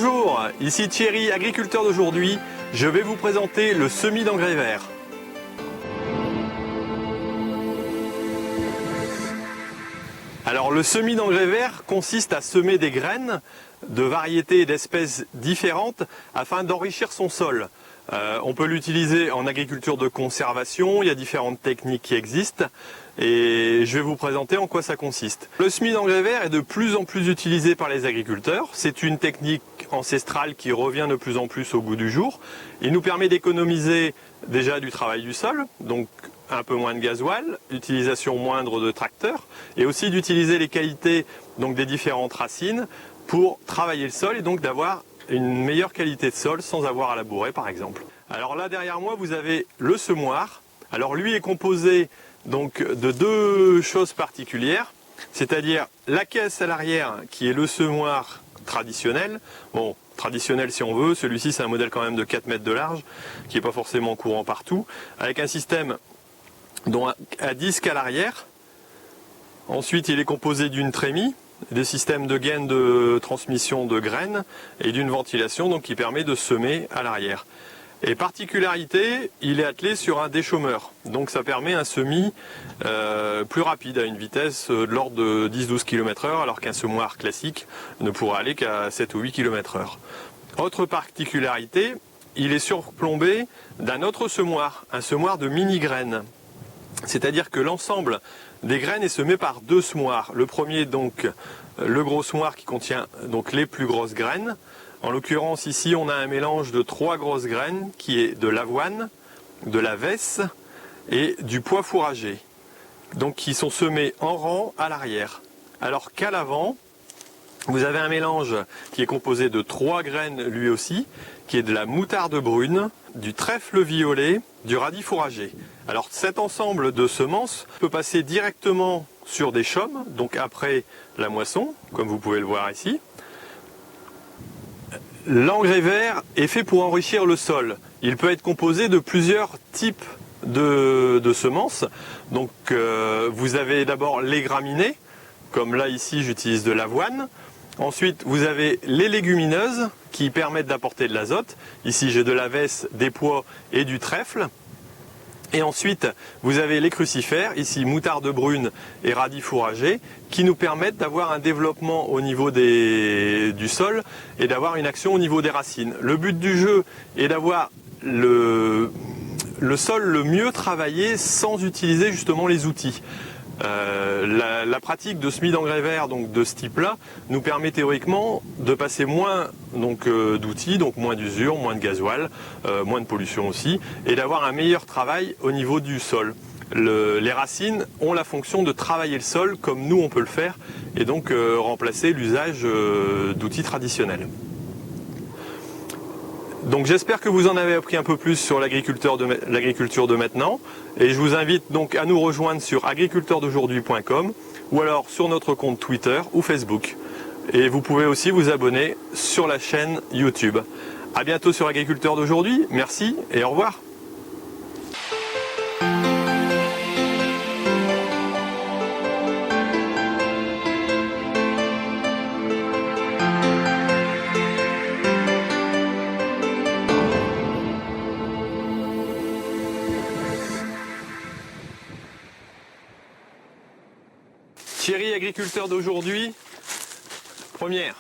Bonjour, ici Thierry, agriculteur d'aujourd'hui. Je vais vous présenter le semis d'engrais vert. Alors le semis d'engrais vert consiste à semer des graines de variétés et d'espèces différentes afin d'enrichir son sol. On peut l'utiliser en agriculture de conservation, il y a différentes techniques qui existent et je vais vous présenter en quoi ça consiste. Le semis d'engrais vert est de plus en plus utilisé par les agriculteurs. C'est une technique ancestrale qui revient de plus en plus au goût du jour. Il nous permet d'économiser déjà du travail du sol, donc un peu moins de gasoil, utilisation moindre de tracteurs et aussi d'utiliser les qualités donc des différentes racines pour travailler le sol et donc d'avoir une meilleure qualité de sol sans avoir à labourer par exemple. Alors là derrière moi vous avez le semoir. Alors lui est composé donc de deux choses particulières, c'est-à-dire la caisse à l'arrière qui est le semoir traditionnel. Bon, traditionnel si on veut, celui-ci c'est un modèle quand même de 4 mètres de large qui n'est pas forcément courant partout, avec un système dont à disque à l'arrière. Ensuite il est composé d'une trémie, des systèmes de gaines de transmission de graines et d'une ventilation donc qui permet de semer à l'arrière. Et particularité, il est attelé sur un déchômeur, donc ça permet un semis plus rapide à une vitesse de l'ordre de 10-12 km/h alors qu'un semoir classique ne pourra aller qu'à 7 ou 8 km/h. Autre particularité, il est surplombé d'un autre semoir, un semoir de mini-graines. C'est-à-dire que l'ensemble des graines est semé par deux semoirs. Le premier donc le gros semoir qui contient donc les plus grosses graines. En l'occurrence ici on a un mélange de 3 grosses graines qui est de l'avoine, de la vesse et du pois fourragé. Donc qui sont semés en rang à l'arrière. Alors qu'à l'avant, vous avez un mélange qui est composé de 3 graines lui aussi, qui est de la moutarde brune, du trèfle violet, du radis fourragé. Alors cet ensemble de semences peut passer directement sur des chaumes, donc après la moisson, comme vous pouvez le voir ici. L'engrais vert est fait pour enrichir le sol. Il peut être composé de plusieurs types de semences. Donc vous avez d'abord les graminées, comme là ici j'utilise de l'avoine. Ensuite vous avez les légumineuses qui permettent d'apporter de l'azote. Ici j'ai de la vesse, des pois et du trèfle. Et ensuite, vous avez les crucifères, ici moutarde brune et radis fourragé, qui nous permettent d'avoir un développement au niveau du sol et d'avoir une action au niveau des racines. Le but du jeu est d'avoir le sol le mieux travaillé sans utiliser justement les outils. La pratique de semis d'engrais vert donc de ce type-là nous permet théoriquement de passer moins d'outils, donc moins d'usure, moins de gasoil, moins de pollution aussi, et d'avoir un meilleur travail au niveau du sol. Les racines ont la fonction de travailler le sol comme nous on peut le faire, et donc remplacer l'usage d'outils traditionnels. Donc j'espère que vous en avez appris un peu plus sur l'agriculture de maintenant et je vous invite donc à nous rejoindre sur agriculteurdaujourd'hui.com ou alors sur notre compte Twitter ou Facebook. Et vous pouvez aussi vous abonner sur la chaîne YouTube. A bientôt sur Agriculteur d'aujourd'hui, merci et au revoir. Thierry, agriculteur d'aujourd'hui, première.